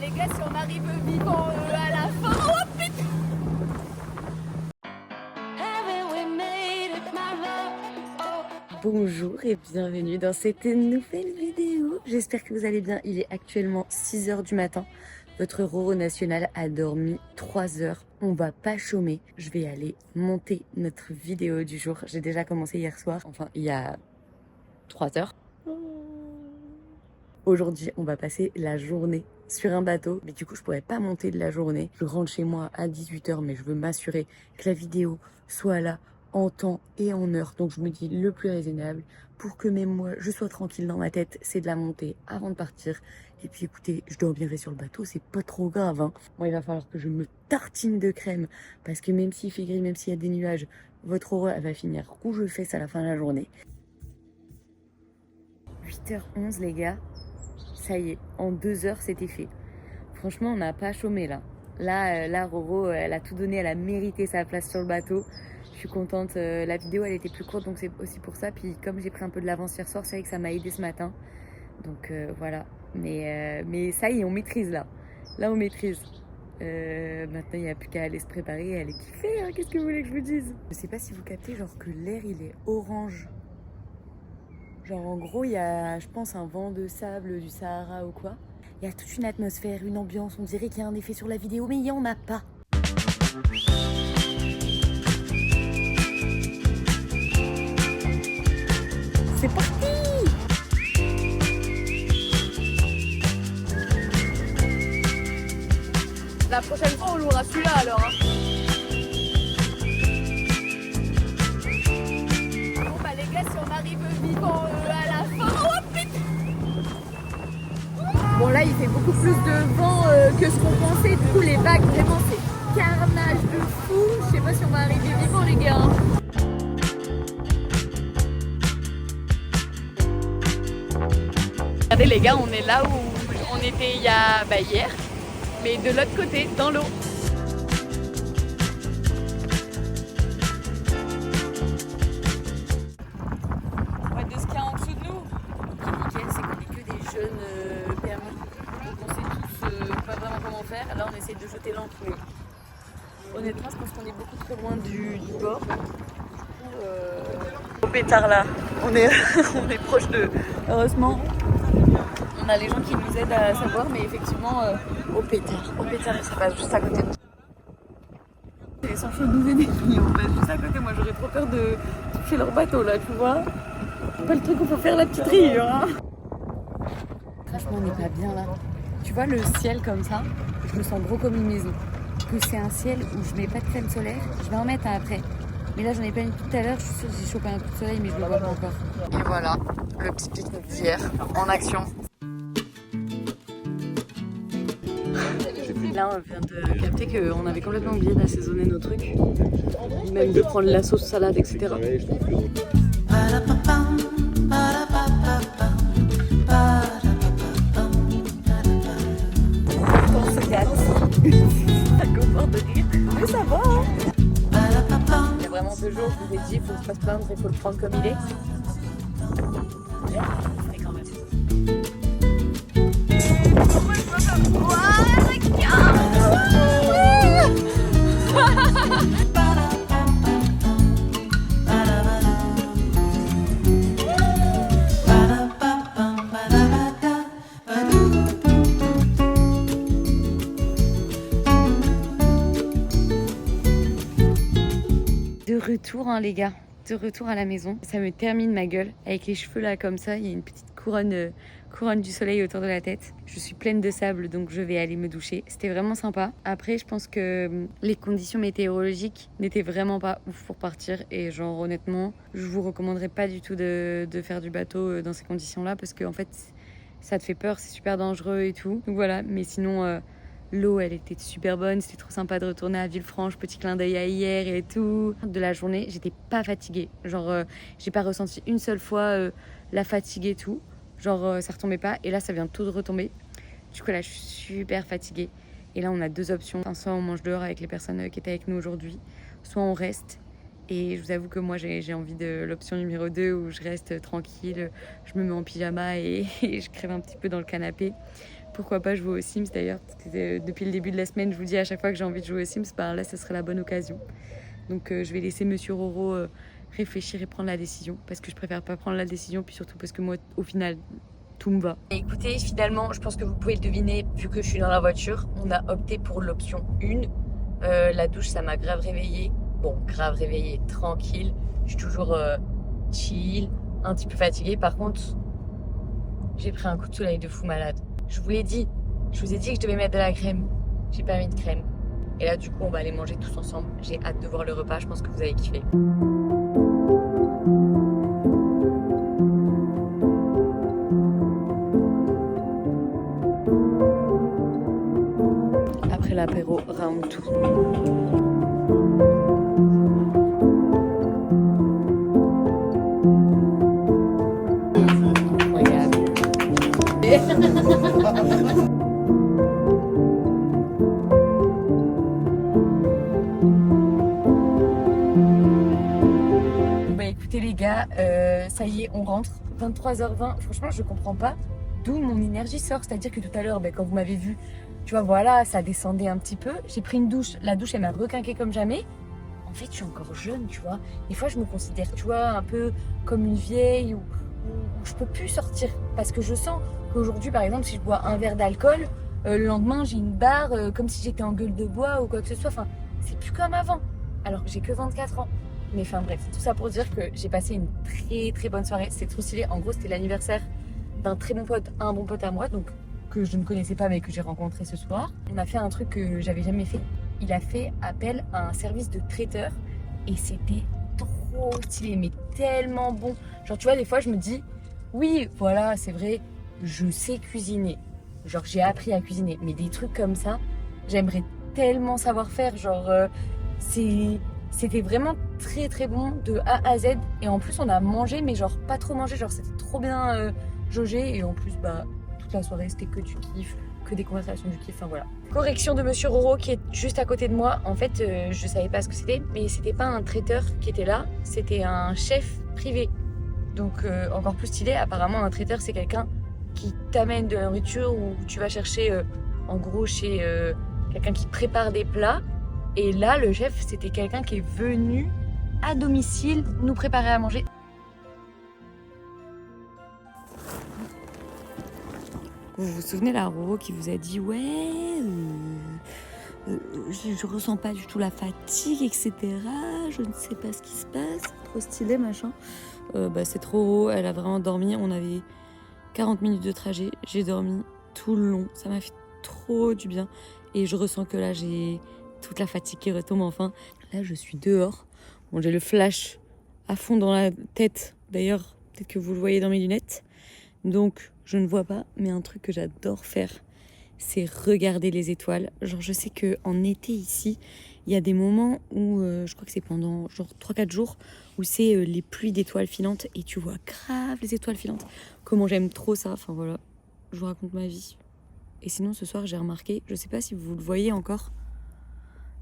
les gars, si on arrive vivant à la fin, oh putain. Bonjour et bienvenue dans cette nouvelle vidéo. J'espère que vous allez bien. Il est actuellement 6 h du matin. Votre Roro national a dormi 3 heures. On va pas chômer. Je vais aller monter notre vidéo du jour. J'ai déjà commencé hier soir. Enfin, il y a 3 heures. Aujourd'hui, on va passer la journée sur un bateau. Mais du coup, je pourrais pas monter de la journée. Je rentre chez moi à 18 h, mais je veux m'assurer que la vidéo soit là en temps et en heure. Donc je me dis le plus raisonnable pour que même moi je sois tranquille dans ma tête, c'est de la monter avant de partir. Et puis écoutez, je dormirai sur le bateau, c'est pas trop grave hein. Moi il va falloir que je me tartine de crème parce que même s'il fait gris, même s'il y a des nuages, votre aurore elle va finir rouge aux fesses à la fin de la journée. 8 h 11 les gars, ça y est, en 2 heures c'était fait. Franchement on n'a pas chômé là. Là Roro elle a tout donné, elle a mérité sa place sur le bateau. Je suis contente, la vidéo elle était plus courte donc c'est aussi pour ça. Puis comme j'ai pris un peu de l'avance hier soir, c'est vrai que ça m'a aidé ce matin. Donc voilà, mais ça y est, on maîtrise là. Là on maîtrise. Maintenant il n'y a plus qu'à aller se préparer et aller kiffer, hein. Qu'est-ce que vous voulez que je vous dise? Je sais pas si vous captez genre que l'air il est orange. Genre en gros il y a je pense un vent de sable du Sahara ou quoi. Il y a toute une atmosphère, une ambiance, on dirait qu'il y a un effet sur la vidéo mais il n'y en a pas. C'est parti! La prochaine fois on louera celui-là alors hein. Bon bah les gars, si on arrive vivant à la fin, oh putain. Bon là il fait beaucoup plus de vent que ce qu'on pensait. Du coup les vagues vraiment c'est carnage de fou. Je sais pas si on va arriver vivant les gars hein. Regardez les gars, on est là où on était il y a hier, mais de l'autre côté, dans l'eau. Ouais, de ce qu'il y a en dessous de nous. Ce qui est nickel, c'est qu'on n'est que des jeunes permis. Donc on sait tous pas vraiment comment faire. Là on essaie de jeter l'ancre, mais honnêtement je pense qu'on est beaucoup trop loin du bord. Au pétard là, on est proche de... Heureusement. On a les gens qui nous aident à savoir, mais effectivement, au pétard, ça passe juste à côté de nous. Ils sont chauds de nous aider, mais on passe juste à côté. Moi, j'aurais trop peur de toucher leur bateau, là, tu vois. C'est pas le truc où il faut faire la petite rire, hein. Franchement, on n'est pas bien, là. Tu vois, le ciel comme ça, je me sens gros comme une maison. Que c'est un ciel où je mets pas de crème solaire, je vais en mettre un après. Mais là, j'en ai pas mis tout à l'heure, je suis sûre que j'ai chopé un coup de soleil, mais je le vois pas encore. Et voilà, le petit pique-nique d'hier, en action. Là, on vient de capter qu'on avait complètement oublié d'assaisonner nos trucs, même de prendre la sauce salade, etc. On se gâte. Ça commence de rire, mais ça va. Hein. Il y a vraiment 2 jours, je vous ai dit, il faut pas se plaindre, il faut le prendre comme il est. Mais quand même. De retour hein, les gars, de retour à la maison. Ça me termine ma gueule avec les cheveux là comme ça. Il y a une petite couronne du soleil autour de la tête. Je suis pleine de sable donc je vais aller me doucher. C'était vraiment sympa. Après je pense que les conditions météorologiques n'étaient vraiment pas ouf pour partir. Et genre honnêtement je vous recommanderais pas du tout de faire du bateau dans ces conditions là. Parce que en fait ça te fait peur, c'est super dangereux et tout. Donc voilà, mais sinon... l'eau, elle était super bonne, c'était trop sympa de retourner à Villefranche, petit clin d'œil à hier et tout. De la journée, j'étais pas fatiguée. Genre, j'ai pas ressenti une seule fois la fatigue et tout. Genre, ça retombait pas. Et là, ça vient tout de retomber. Du coup, là, je suis super fatiguée. Et là, on a 2 options. Soit on mange dehors avec les personnes qui étaient avec nous aujourd'hui, soit on reste. Et je vous avoue que moi, j'ai envie de l'option numéro 2 où je reste tranquille, je me mets en pyjama et je crève un petit peu dans le canapé. pourquoi pas jouer aux Sims d'ailleurs. Depuis le début de la semaine, je vous dis à chaque fois que j'ai envie de jouer aux Sims, bah là, ce serait la bonne occasion. Donc je vais laisser Monsieur Roro réfléchir et prendre la décision, parce que je préfère pas prendre la décision, puis surtout parce que moi, au final, tout me va. Et écoutez, finalement, je pense que vous pouvez le deviner, vu que je suis dans la voiture, on a opté pour l'option 1. La douche, ça m'a grave réveillée. Bon, grave réveillée, tranquille. Je suis toujours chill, un petit peu fatiguée. Par contre, j'ai pris un coup de soleil de fou malade. Je vous ai dit que je devais mettre de la crème. J'ai pas mis de crème. Et là, du coup, on va aller manger tous ensemble. J'ai hâte de voir le repas. Je pense que vous allez kiffer. Après l'apéro, round 2. Bah écoutez les gars, ça y est, on rentre. 23h20. Franchement, je comprends pas d'où mon énergie sort. C'est-à-dire que tout à l'heure, quand vous m'avez vu, tu vois, voilà, ça descendait un petit peu. J'ai pris une douche. La douche, elle m'a requinqué comme jamais. En fait, je suis encore jeune, tu vois. Des fois, je me considère, tu vois, un peu comme une vieille où je peux plus sortir. Parce que je sens qu'aujourd'hui, par exemple, si je bois un verre d'alcool, le lendemain, j'ai une barre comme si j'étais en gueule de bois ou quoi que ce soit. Enfin, c'est plus comme avant. Alors que j'ai que 24 ans. Mais enfin bref, tout ça pour dire que j'ai passé une très très bonne soirée. C'est trop stylé. En gros, c'était l'anniversaire d'un très bon pote, un bon pote à moi, donc que je ne connaissais pas mais que j'ai rencontré ce soir. On a fait un truc que j'avais jamais fait. Il a fait appel à un service de traiteur et c'était trop stylé, mais tellement bon. Genre tu vois, des fois je me dis, oui, voilà, c'est vrai, je sais cuisiner. Genre j'ai appris à cuisiner, mais des trucs comme ça, j'aimerais tellement savoir faire. Genre c'était vraiment très très bon de A à Z. Et en plus on a mangé, mais genre pas trop mangé, genre c'était trop bien jaugé. Et en plus bah toute la soirée c'était que du kiff, que des conversations du kiff, enfin voilà. Correction de Monsieur Roro qui est juste à côté de moi. En fait je savais pas ce que c'était, mais c'était pas un traiteur qui était là, c'était un chef privé. Donc encore plus stylé. Apparemment un traiteur c'est quelqu'un qui t'amène de la nourriture ou tu vas chercher en gros chez quelqu'un qui prépare des plats. Et là le chef c'était quelqu'un qui est venu à domicile nous préparer à manger. Vous vous souvenez la Roro qui vous a dit ouais je ressens pas du tout la fatigue, etc. Je ne sais pas ce qui se passe. Trop stylé, machin. C'est trop haut. Elle a vraiment dormi. On avait 40 minutes de trajet. J'ai dormi tout le long. Ça m'a fait trop du bien. Et je ressens que là, j'ai toute la fatigue qui retombe enfin. Là, je suis dehors. Bon, j'ai le flash à fond dans la tête. D'ailleurs, peut-être que vous le voyez dans mes lunettes. Donc, je ne vois pas. Mais un truc que j'adore faire, c'est regarder les étoiles. Genre je sais qu'en été ici, il y a des moments où, je crois que c'est pendant genre 3-4 jours, où c'est les pluies d'étoiles filantes et tu vois grave les étoiles filantes. Comment j'aime trop ça, enfin voilà, je vous raconte ma vie. Et sinon ce soir j'ai remarqué, je sais pas si vous le voyez encore,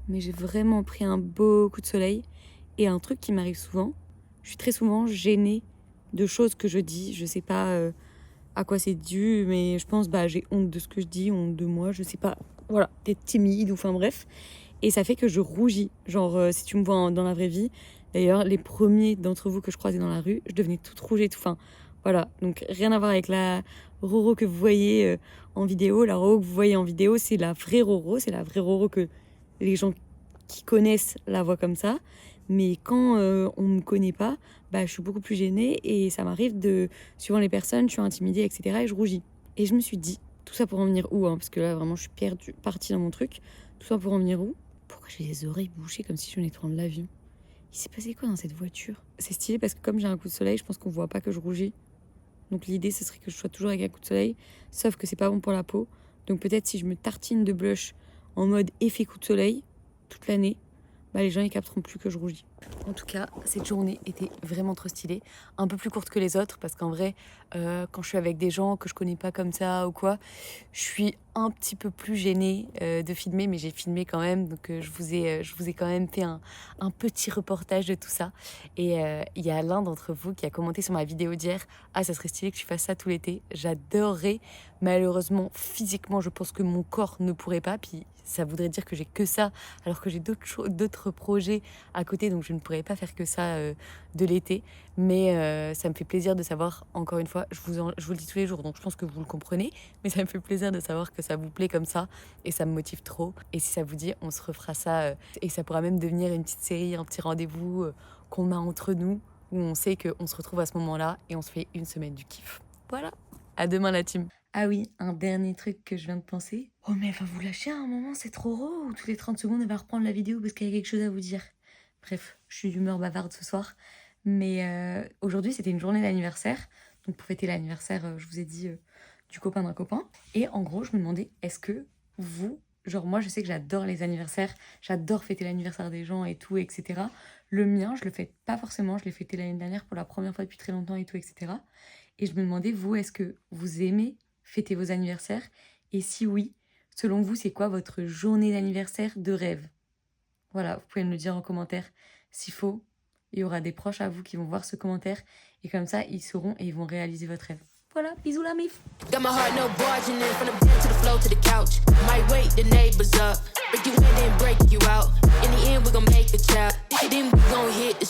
mais j'ai vraiment pris un beau coup de soleil. Et un truc qui m'arrive souvent, je suis très souvent gênée de choses que je dis, je sais pas à quoi c'est dû, mais je pense j'ai honte de ce que je dis, honte de moi, je sais pas, voilà, d'être timide ou enfin bref. Et ça fait que je rougis, genre si tu me vois dans la vraie vie, d'ailleurs les premiers d'entre vous que je croisais dans la rue, je devenais toute rouge et tout, enfin voilà, donc rien à voir avec la Roro que vous voyez en vidéo. La Roro que vous voyez en vidéo, c'est la vraie Roro, c'est la vraie Roro que les gens qui connaissent la voient comme ça. Mais quand on me connaît pas, je suis beaucoup plus gênée et ça m'arrive de, suivant les personnes, je suis intimidée, etc. et je rougis. Et je me suis dit, tout ça pour en venir où parce que là, vraiment, je suis perdue, partie dans mon truc. Tout ça pour en venir où? Pourquoi j'ai les oreilles bouchées comme si je venais de prendre l'avion? Il s'est passé quoi dans cette voiture? C'est stylé parce que comme j'ai un coup de soleil, je pense qu'on voit pas que je rougis. Donc l'idée, ce serait que je sois toujours avec un coup de soleil, sauf que c'est pas bon pour la peau. Donc peut-être si je me tartine de blush en mode effet coup de soleil toute l'année, les gens ils capteront plus que je rougis. En tout cas, cette journée était vraiment trop stylée. Un peu plus courte que les autres parce qu'en vrai, quand je suis avec des gens que je connais pas comme ça ou quoi, je suis un petit peu plus gênée de filmer, mais j'ai filmé quand même. Donc je vous ai quand même fait un petit reportage de tout ça. Et il y a l'un d'entre vous qui a commenté sur ma vidéo d'hier. Ah, ça serait stylé que tu fasses ça tout l'été. J'adorerais Malheureusement, physiquement, je pense que mon corps ne pourrait pas. Puis ça voudrait dire que j'ai que ça, alors que j'ai d'autres projets à côté, donc je ne pourrais pas faire que ça de l'été. Mais ça me fait plaisir de savoir, encore une fois, je vous le dis tous les jours, donc je pense que vous le comprenez, mais ça me fait plaisir de savoir que ça vous plaît comme ça, et ça me motive trop. Et si ça vous dit, on se refera ça, et ça pourra même devenir une petite série, un petit rendez-vous qu'on a entre nous, où on sait qu'on se retrouve à ce moment-là, et on se fait une semaine du kiff. Voilà, à demain la team. Ah oui, un dernier truc que je viens de penser. Oh mais elle va vous lâcher à un moment, c'est trop gros. Ou toutes les 30 secondes, elle va reprendre la vidéo parce qu'elle a quelque chose à vous dire. Bref, je suis d'humeur bavarde ce soir. Mais aujourd'hui, c'était une journée d'anniversaire. Donc pour fêter l'anniversaire, je vous ai dit, du copain d'un copain. Et en gros, je me demandais, est-ce que vous... Genre moi, je sais que j'adore les anniversaires. J'adore fêter l'anniversaire des gens et tout, etc. Le mien, je le fête pas forcément. Je l'ai fêté l'année dernière pour la première fois depuis très longtemps et tout, etc. Et je me demandais, vous, est-ce que vous aimez fêter vos anniversaires? Et si oui, selon vous, c'est quoi votre journée d'anniversaire de rêve? Voilà, vous pouvez me le dire en commentaire. S'il faut, il y aura des proches à vous qui vont voir ce commentaire. Et comme ça, ils sauront et ils vont réaliser votre rêve. Voilà, bisous la mif. Got my heart no barging in from the bed to the floor to the couch. Might wake the neighbors up. Break you in and break you out. In the end, we gon' make a child. Then we gon' hit the